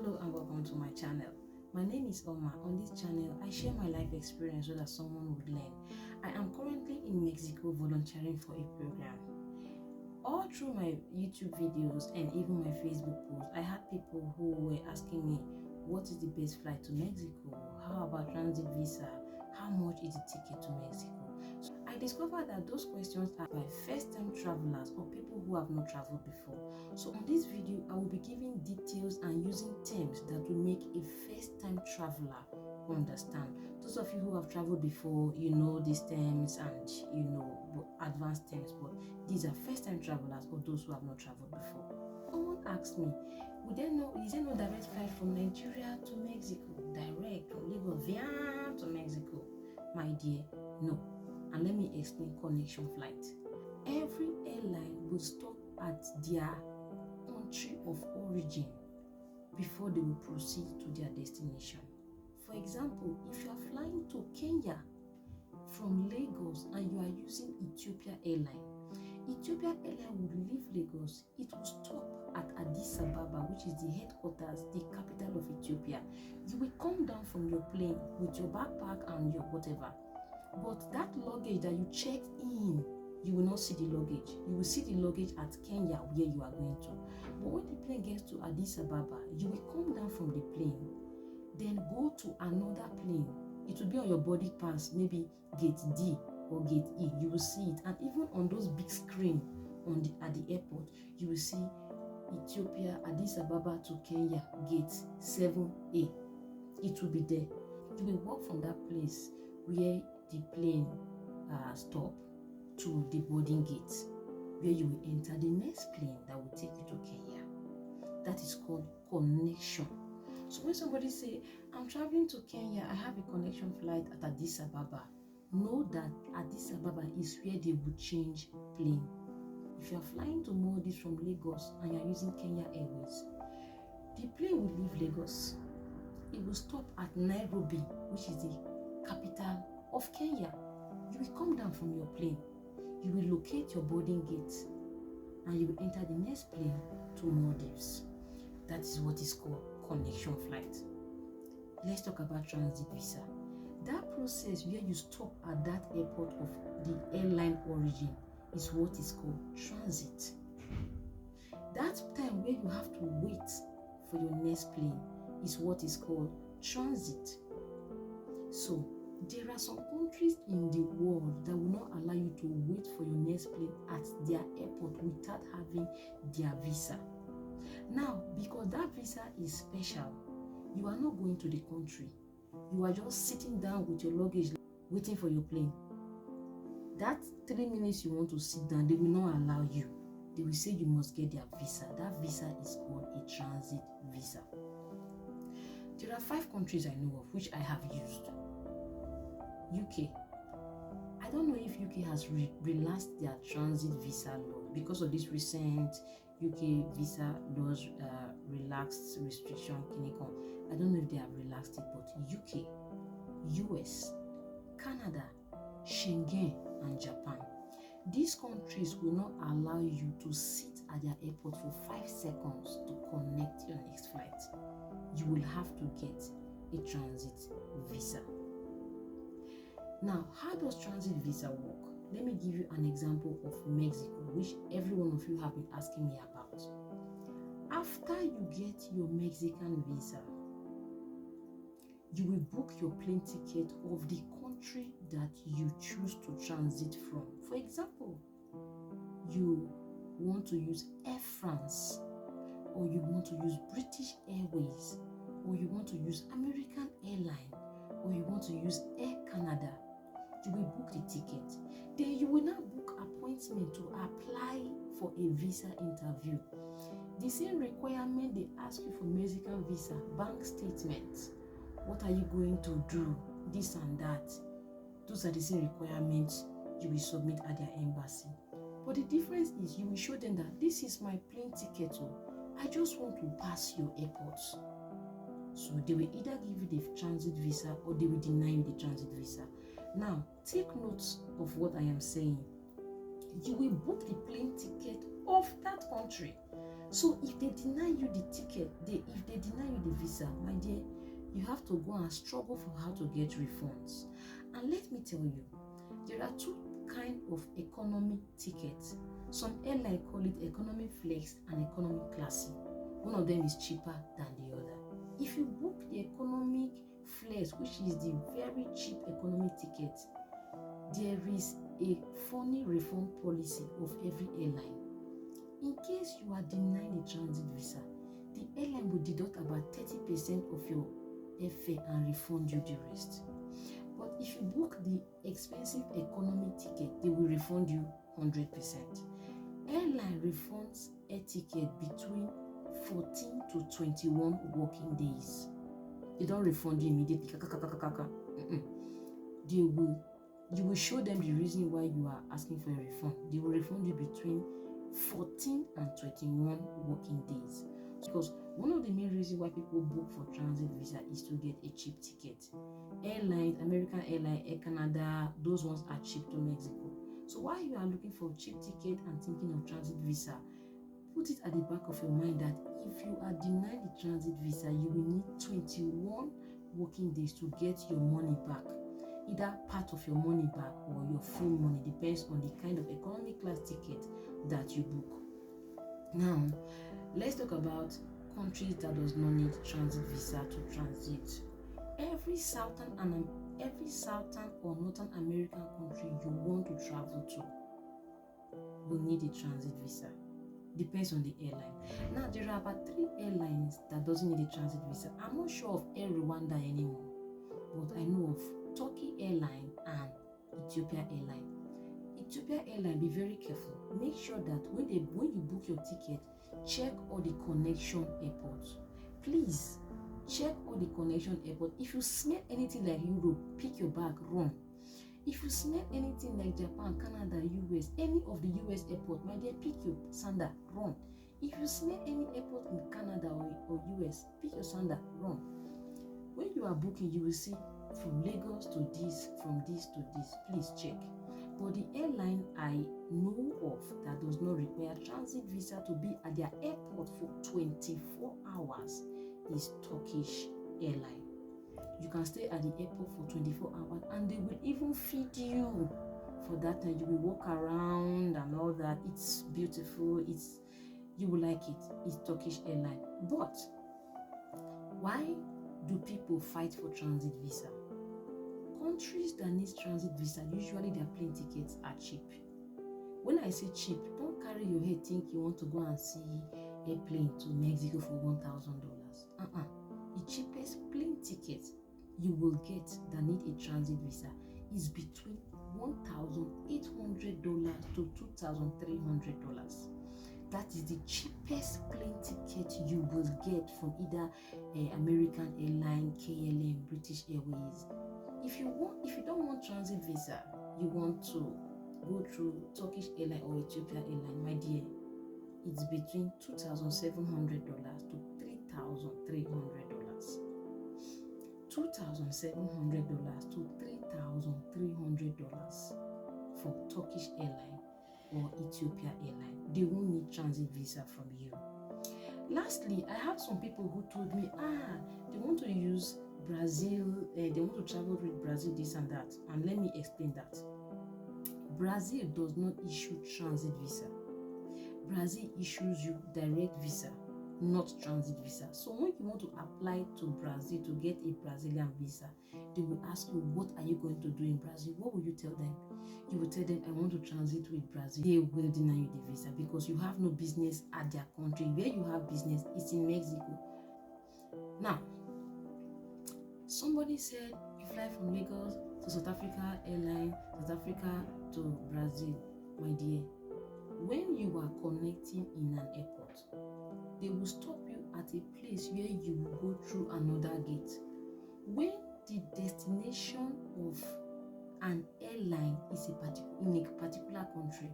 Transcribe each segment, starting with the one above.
Hello and welcome to my channel. My name is Oma. On this channel, I share my life experience so that someone would learn. I am currently in Mexico volunteering for a program. All through my YouTube videos and even my Facebook posts, I had people who were asking me, what is the best flight to Mexico? How about transit visa? How much is the ticket to Mexico? So I discovered that those questions are by first-time travelers or people who have not traveled before. So on this video, I will be giving details and using terms that will make a first-time traveler understand. Those of you who have traveled before, you know these terms and you know advanced terms, but these are first-time travelers or those who have not traveled before. Someone asked me, is there no direct flight from Nigeria to Mexico? Direct from Lagos via to Mexico? My dear, no. And let me explain connection flight. Every airline will stop at their country of origin before they will proceed to their destination. For example, if you are flying to Kenya from Lagos and you are using Ethiopia Airline will leave Lagos. It will stop at Addis Ababa, which is the headquarters, the capital of Ethiopia. You will come down from your plane with your backpack and your whatever. But that luggage that you checked in, you will not see the luggage. You will see the luggage at Kenya where you are going to. But when the plane gets to Addis Ababa, you will come down from the plane, then go to another plane. It will be on your boarding pass, maybe gate D or gate E. You will see it. And even on those big screen at the airport, you will see Ethiopia, Addis Ababa to Kenya, gate 7A. It will be there. You will walk from that place where the plane stop to the boarding gate, where you will enter the next plane that will take you to Kenya. That is called connection. So when somebody say, I'm traveling to Kenya, I have a connection flight at Addis Ababa, know that Addis Ababa is where they will change plane. If you are flying to Maldives from Lagos and you are using Kenya Airways, the plane will leave Lagos. It will stop at Nairobi, which is the capital of Kenya. You will come down from your plane. You will locate your boarding gate and you will enter the next plane to Maldives. That is what is called connection flight. Let's talk about transit visa. That process where you stop at that airport of the airline origin is what is called transit. That time where you have to wait for your next plane is what is called transit. So there are some countries in the world that will not allow you to wait for your next plane at their airport without having their visa. Now, because that visa is special, you are not going to the country. You are just sitting down with your luggage waiting for your plane. That 3 minutes you want to sit down, they will not allow you. They will say you must get their visa. That visa is called a transit visa. There are 5 countries I know of which I have used. UK. I don't know if UK has relaxed their transit visa law because of this recent UK visa laws relaxed restriction. I don't know if they have relaxed it, but UK, US, Canada, Schengen, and Japan. These countries will not allow you to sit at their airport for 5 seconds to connect your next flight. You will have to get a transit visa. Now, how does transit visa work? Let me give you an example of Mexico, which every one of you have been asking me about. After you get your Mexican visa, you will book your plane ticket of the country that you choose to transit from. For example, you want to use Air France, or you want to use British Airways, or you want to use American Airlines, or you want to use Air Canada. You will book the ticket. Then you will now book appointment to apply for a visa interview. The same requirement they ask you for Mexican visa, bank statements. What are you going to do? This and that. Those are the same requirements you will submit at their embassy. But the difference is you will show them that this is my plane ticket. I just want to pass your airports. So they will either give you the transit visa or they will deny you the transit visa. Now, take note of what I am saying. You will book the plane ticket of that country. So if they deny you the ticket, if they deny you the visa, my dear, you have to go and struggle for how to get refunds. And let me tell you, there are two kinds of economy tickets. Some airlines call it economy flex and economy classic. One of them is cheaper than the other. If you book the economic flex, which is the very cheap economy ticket, there is a funny refund policy of every airline. In case you are denied a transit visa, the airline will deduct about 30% of your airfare and refund you the rest. But if you book the expensive economy ticket, they will refund you 100%. Airline refunds air ticket between 14 to 21 working days. They don't refund you immediately. You will show them the reason why you are asking for a refund. They will refund you between 14 and 21 working days. Because one of the main reasons why people book for transit visa is to get a cheap ticket. Airlines, American Airlines, Air Canada, those ones are cheap to Mexico. So while you are looking for a cheap ticket and thinking of transit visa, put it at the back of your mind that if you are denied the transit visa, you will need 21 working days to get your money back. Either part of your money back or your full money, depends on the kind of economy class ticket that you book. Now, let's talk about countries that does not need transit visa to transit. Every southern or northern American country you want to travel to will need a transit visa. Depends on the airline. Now, there are about 3 airlines that doesn't need a transit visa. I'm not sure of Air Rwanda anymore, but I know of Turkey Airline and Ethiopia Airline. Ethiopia Airline, be very careful. Make sure that when you book your ticket, check all the connection airports. Please check all the connection airports. If you smell anything like Europe, pick your bag, run. If you smell anything like Japan, Canada, US, any of the US airport, my dear, pick your sandal, run. If you smell any airport in Canada or US, pick your sandal, run. When you are booking, you will see from Lagos to this, from this to this. Please check. But the airline I know of that does not require transit visa to be at their airport for 24 hours is Turkish Airline. You can stay at the airport for 24 hours and they will even feed you. For that time, you will walk around and all that. It's beautiful. You will like it. It's Turkish Airline. But why do people fight for transit visa? Countries that need transit visa, usually their plane tickets are cheap. When I say cheap, don't carry your head think you want to go and see a plane to Mexico for $1,000. The cheapest plane ticket you will get that need a transit visa is between $1,800 to $2,300. That is the cheapest plane ticket you will get from either American Airline, KLM, British Airways. If you don't want transit visa, you want to go through Turkish Airline or Ethiopia Airline, my dear, it's between $2,700 to $3,300. $2,700 to $3,300 for Turkish Airline or Ethiopia Airline. They won't need transit visa from you. Lastly, I have some people who told me, they want to use Brazil, they want to travel with Brazil, this and that. And let me explain that. Brazil does not issue transit visa. Brazil issues you direct visa, not transit visa. So when you want to apply to Brazil to get a Brazilian visa, they will ask you, what are you going to do in Brazil? What will you tell them? You will tell them, I want to transit with Brazil. They will deny you the visa because you have no business at their country. Where you have business is in Mexico. Now, somebody said you fly from Lagos to South Africa Airline, South Africa to Brazil. My dear, when you are connecting in an airport, they will stop you at a place where you will go through another gate. When the destination of an airline is in a particular country,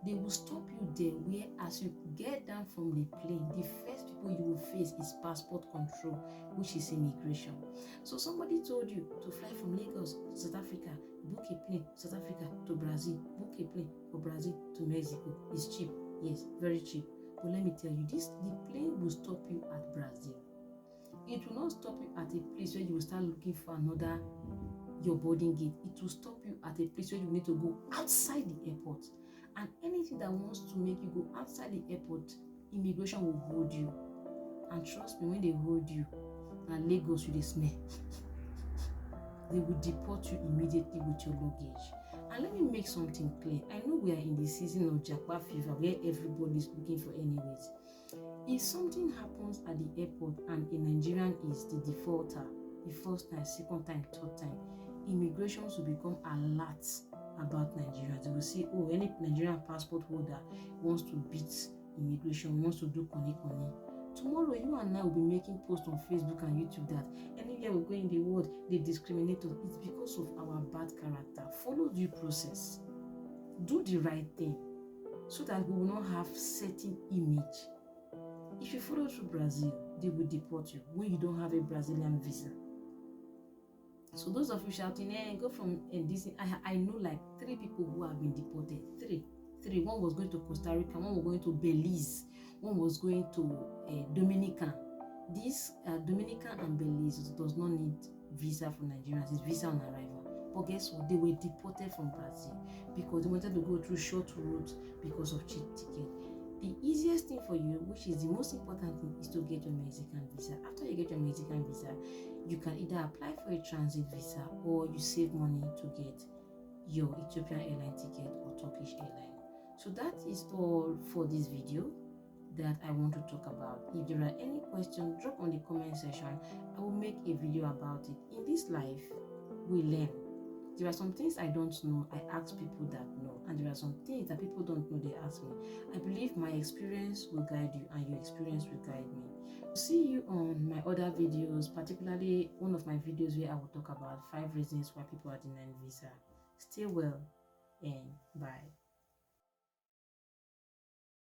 they will stop you there where as you get down from the plane, the first people you will face is passport control, which is immigration. So somebody told you to fly from Lagos to South Africa, book a plane South Africa to Brazil, book a plane for Brazil to Mexico. It's cheap, yes, very cheap. But let me tell you, the plane will stop you at Brazil. It will not stop you at a place where you will start looking for your boarding gate. It will stop you at a place where you need to go outside the airport. And anything that wants to make you go outside the airport, immigration will hold you. And trust me, when they hold you, and Lagos will smell, they will deport you immediately with your luggage. And let me make something clear. I know we are in the season of Japa fever where everybody is looking for anyways. If something happens at the airport and a Nigerian is the defaulter, the first time, second time, third time, immigrations will become alert about Nigerians. They will say, oh, any Nigerian passport holder wants to beat immigration, wants to do koni. Tomorrow, you and I will be making posts on Facebook and YouTube that anywhere we go in the world, they discriminate us. It's because of our bad character. Follow due process. Do the right thing so that we will not have certain image. If you follow through Brazil, they will deport you when you don't have a Brazilian visa. So those of you shouting, go from this. I know like 3 people who have been deported. Three. One was going to Costa Rica, one was going to Belize, one was going to Dominican. This Dominican and Belize does not need visa for Nigerians. It's visa on arrival. But guess what? They were deported from Brazil because they wanted to go through short routes because of cheap ticket. The easiest thing for you, which is the most important thing, is to get your Mexican visa. After you get your Mexican visa, you can either apply for a transit visa or you save money to get your Ethiopian airline ticket or Turkish airline. So that is all for this video that I want to talk about. If there are any questions, drop on the comment section. I will make a video about it. In this life, we learn. There are some things I don't know, I ask people that know, and there are some things that people don't know, they ask me. I believe my experience will guide you and your experience will guide me. See you on my other videos, particularly one of my videos where I will talk about 5 reasons why people are denying visa. Stay well and bye.